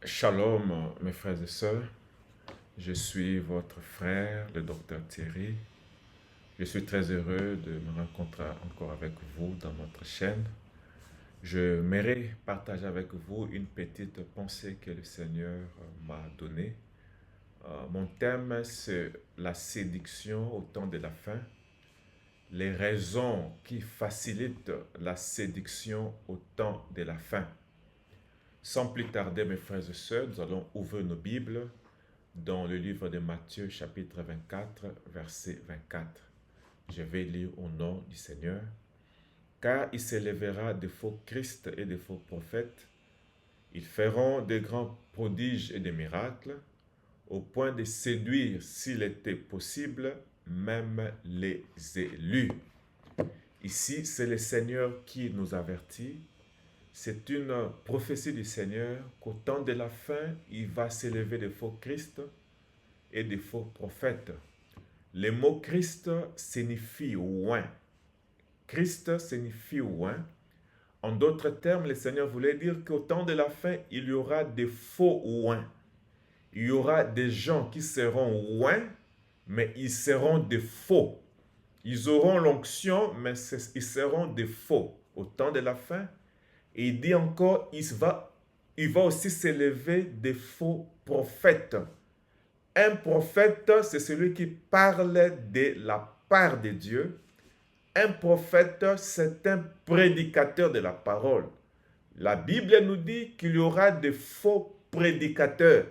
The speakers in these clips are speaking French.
Shalom, mes frères et sœurs. Je suis votre frère, le docteur Thierry. Je suis très heureux de me rencontrer encore avec vous dans notre chaîne. Je m'aimerais partager avec vous une petite pensée que le Seigneur m'a donnée. Mon thème, c'est la séduction au temps de la fin. Les raisons qui facilitent la séduction au temps de la fin. Sans plus tarder, mes frères et sœurs, nous allons ouvrir nos Bibles dans le livre de Matthieu, chapitre 24, verset 24. Je vais lire au nom du Seigneur. Car il s'élèvera de faux Christ et de faux prophètes. Ils feront de grands prodiges et des miracles, au point de séduire, s'il était possible, même les élus. Ici, c'est le Seigneur qui nous avertit. C'est une prophétie du Seigneur qu'au temps de la fin, il va s'élever de faux Christ et de faux prophètes. Le mot Christ signifie oint. Christ signifie oint. En d'autres termes, le Seigneur voulait dire qu'au temps de la fin, il y aura des faux oints. Il y aura des gens qui seront oints, mais ils seront des faux. Ils auront l'onction, mais ils seront des faux. Au temps de la fin, et il dit encore, il va aussi s'élever des faux prophètes. Un prophète, c'est celui qui parle de la part de Dieu. Un prophète, c'est un prédicateur de la parole. La Bible nous dit qu'il y aura des faux prédicateurs,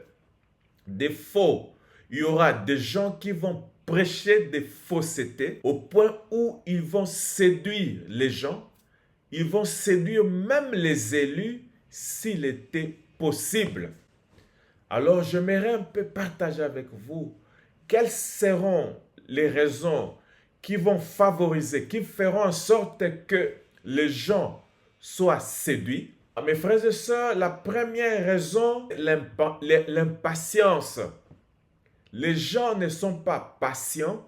des faux. Il y aura des gens qui vont prêcher des faussetés au point où ils vont séduire les gens. Ils vont séduire même les élus s'il était possible. Alors, j'aimerais un peu partager avec vous quelles seront les raisons qui vont favoriser, qui feront en sorte que les gens soient séduits. Mes frères et sœurs, la première raison, l'impatience. Les gens ne sont pas patients.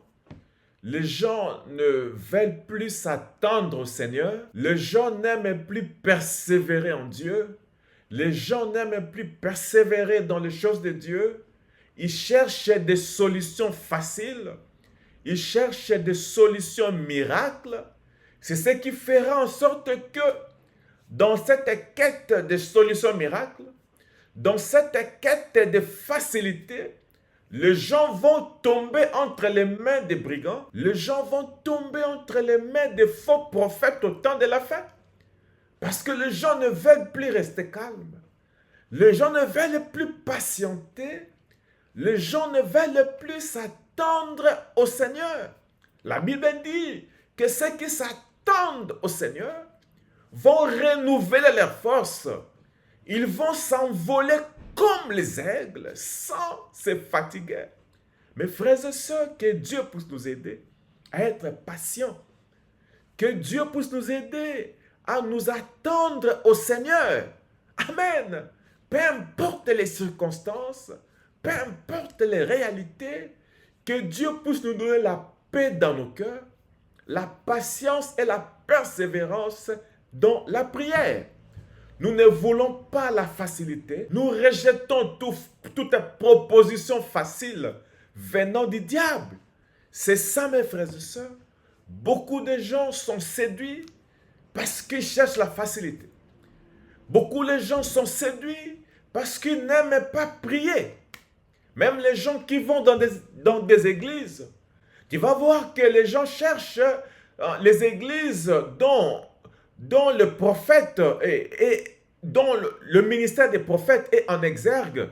Les gens ne veulent plus s'attendre au Seigneur. Les gens n'aiment plus persévérer en Dieu. Les gens n'aiment plus persévérer dans les choses de Dieu. Ils cherchent des solutions faciles. Ils cherchent des solutions miracles. C'est ce qui fera en sorte que dans cette quête de solutions miracles, dans cette quête de facilité, les gens vont tomber entre les mains des brigands. Les gens vont tomber entre les mains des faux prophètes au temps de la fin. Parce que les gens ne veulent plus rester calmes. Les gens ne veulent plus patienter. Les gens ne veulent plus s'attendre au Seigneur. La Bible dit que ceux qui s'attendent au Seigneur vont renouveler leurs forces. Ils vont s'envoler comme les aigles, sans se fatiguer. Mes frères et sœurs, que Dieu puisse nous aider à être patients. Que Dieu puisse nous aider à nous attendre au Seigneur. Amen. Peu importe les circonstances, peu importe les réalités, que Dieu puisse nous donner la paix dans nos cœurs, la patience et la persévérance dans la prière. Nous ne voulons pas la facilité. Nous rejetons toute proposition facile venant du diable. C'est ça, mes frères et sœurs. Beaucoup de gens sont séduits parce qu'ils cherchent la facilité. Beaucoup de gens sont séduits parce qu'ils n'aiment pas prier. Même les gens qui vont dans des églises, tu vas voir que les gens cherchent les églises dont le prophète dont le ministère des prophètes est en exergue,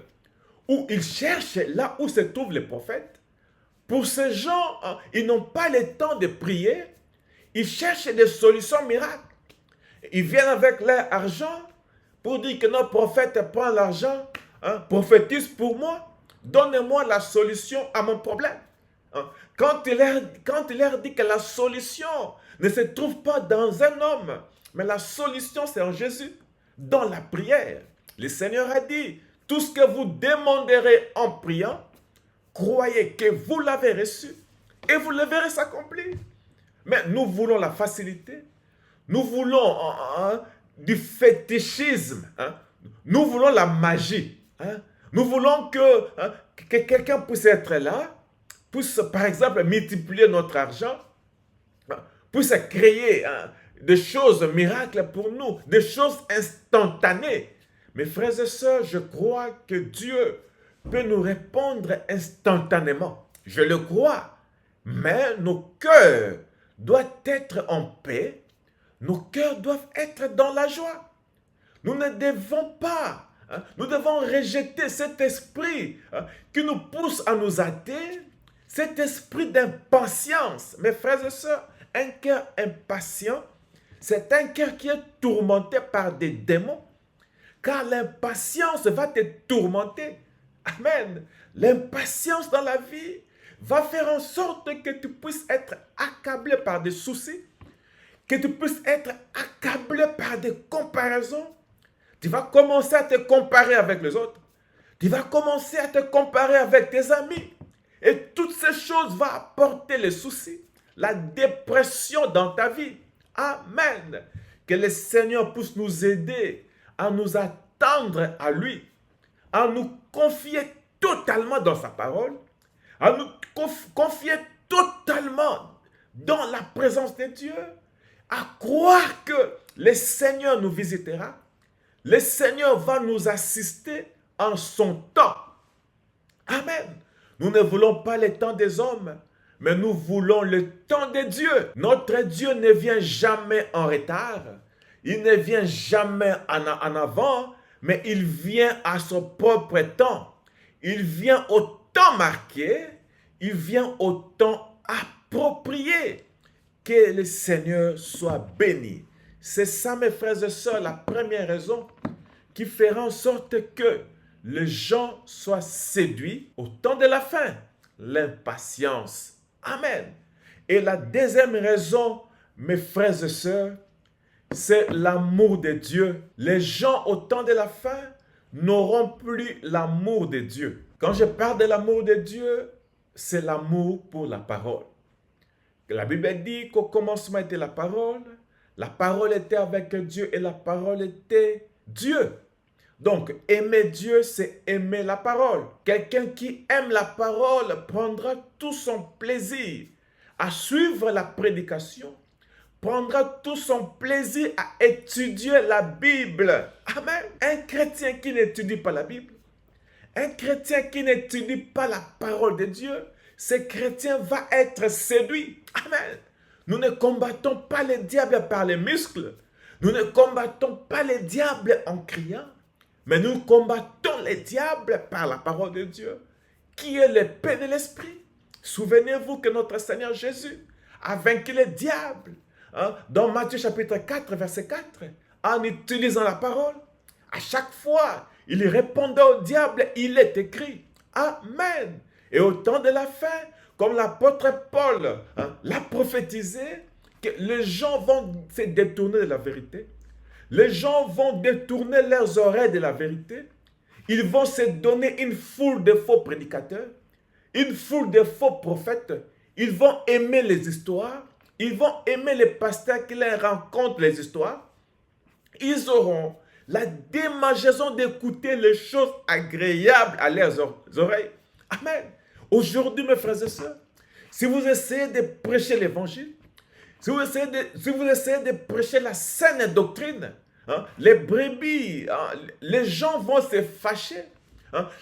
où ils cherchent là où se trouvent les prophètes. Pour ces gens, ils n'ont pas le temps de prier. Ils cherchent des solutions miracles. Ils viennent avec leur argent pour dire que notre prophète prend l'argent, prophétise pour moi, donne-moi la solution à mon problème. Quand il leur dit que la solution ne se trouve pas dans un homme, mais la solution c'est en Jésus, dans la prière. Le Seigneur a dit, tout ce que vous demanderez en priant, croyez que vous l'avez reçu et vous le verrez s'accomplir. Mais nous voulons la facilité, nous voulons du fétichisme, nous voulons la magie. Hein? Nous voulons que quelqu'un puisse être là, puisse par exemple multiplier notre argent, hein, puisse créer des choses miracles pour nous, des choses instantanées. Mes frères et sœurs, je crois que Dieu peut nous répondre instantanément. Je le crois. Mais nos cœurs doivent être en paix. Nos cœurs doivent être dans la joie. Nous ne devons pas, nous devons rejeter cet esprit qui nous pousse à nous hâter, cet esprit d'impatience. Mes frères et sœurs, un cœur impatient, c'est un cœur qui est tourmenté par des démons, car l'impatience va te tourmenter. Amen. L'impatience dans la vie va faire en sorte que tu puisses être accablé par des soucis, que tu puisses être accablé par des comparaisons. Tu vas commencer à te comparer avec les autres. Tu vas commencer à te comparer avec tes amis. Et toutes ces choses vont apporter les soucis, la dépression dans ta vie. Amen. Que le Seigneur puisse nous aider à nous attendre à lui, à nous confier totalement dans sa parole, à nous confier totalement dans la présence de Dieu, à croire que le Seigneur nous visitera, le Seigneur va nous assister en son temps. Amen. Nous ne voulons pas le temps des hommes, mais nous voulons le temps de Dieu. Notre Dieu ne vient jamais en retard, il ne vient jamais en avant, mais il vient à son propre temps. Il vient au temps marqué, il vient au temps approprié. Que le Seigneur soit béni. C'est ça, mes frères et sœurs, la première raison qui fera en sorte que les gens soient séduits au temps de la fin. L'impatience. Amen. Et la deuxième raison, mes frères et sœurs, c'est l'amour de Dieu. Les gens au temps de la fin n'auront plus l'amour de Dieu. Quand je parle de l'amour de Dieu, c'est l'amour pour la parole. La Bible dit qu'au commencement était la parole était avec Dieu et la parole était Dieu. Donc, aimer Dieu, c'est aimer la parole. Quelqu'un qui aime la parole prendra tout son plaisir à suivre la prédication, prendra tout son plaisir à étudier la Bible. Amen. Un chrétien qui n'étudie pas la Bible, un chrétien qui n'étudie pas la parole de Dieu, ce chrétien va être séduit. Amen. Nous ne combattons pas les diables par les muscles. Nous ne combattons pas les diables en criant. Mais nous combattons les diables par la parole de Dieu, qui est l'épée de l'esprit. Souvenez-vous que notre Seigneur Jésus a vaincu les diables. Dans Matthieu chapitre 4, verset 4, en utilisant la parole. À chaque fois, il répondait au diable, il est écrit. Amen. Et au temps de la fin, comme l'apôtre Paul l'a prophétisé, que les gens vont se détourner de la vérité. Les gens vont détourner leurs oreilles de la vérité. Ils vont se donner une foule de faux prédicateurs, une foule de faux prophètes. Ils vont aimer les histoires. Ils vont aimer les pasteurs qui leur racontent les histoires. Ils auront la démangeaison d'écouter les choses agréables à leurs oreilles. Amen. Aujourd'hui, mes frères et sœurs, si vous essayez de prêcher l'évangile, si vous essayez de prêcher la saine doctrine, les brebis, les gens vont se fâcher.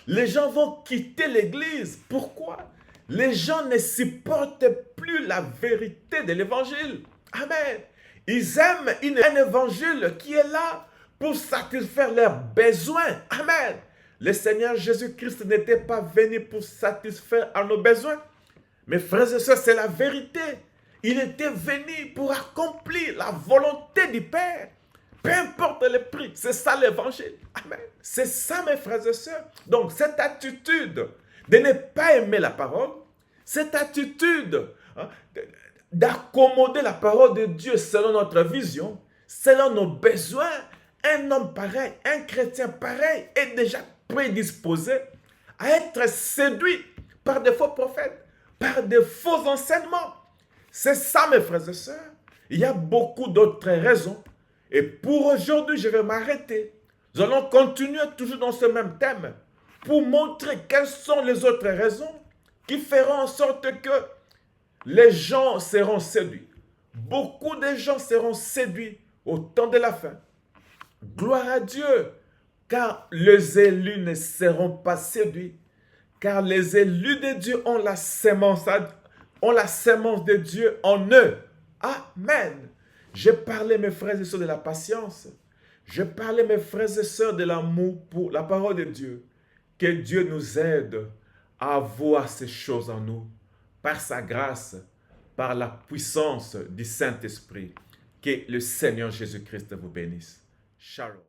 Les gens vont quitter l'église. Pourquoi? Les gens ne supportent plus la vérité de l'évangile. Amen. Ils aiment un évangile qui est là pour satisfaire leurs besoins. Amen. Le Seigneur Jésus-Christ n'était pas venu pour satisfaire à nos besoins. Mes frères et sœurs, c'est la vérité. Il était venu pour accomplir la volonté du Père. Peu importe le prix, c'est ça l'évangile. Amen. C'est ça, mes frères et sœurs. Donc, cette attitude de ne pas aimer la parole, cette attitude d'accommoder la parole de Dieu selon notre vision, selon nos besoins, un homme pareil, un chrétien pareil est déjà prédisposé à être séduit par des faux prophètes, par des faux enseignements. C'est ça, mes frères et sœurs. Il y a beaucoup d'autres raisons. Et pour aujourd'hui, je vais m'arrêter. Nous allons continuer toujours dans ce même thème. pour montrer quelles sont les autres raisons qui feront en sorte que les gens seront séduits. Beaucoup de gens seront séduits au temps de la fin. Gloire à Dieu, car les élus ne seront pas séduits, car les élus de Dieu ont la sémence de Dieu en eux. Amen. Je parlais, mes frères et sœurs, de la patience. Je parlais, mes frères et sœurs, de l'amour pour la parole de Dieu. Que Dieu nous aide à voir ces choses en nous, par sa grâce, par la puissance du Saint-Esprit. Que le Seigneur Jésus-Christ vous bénisse. Shalom.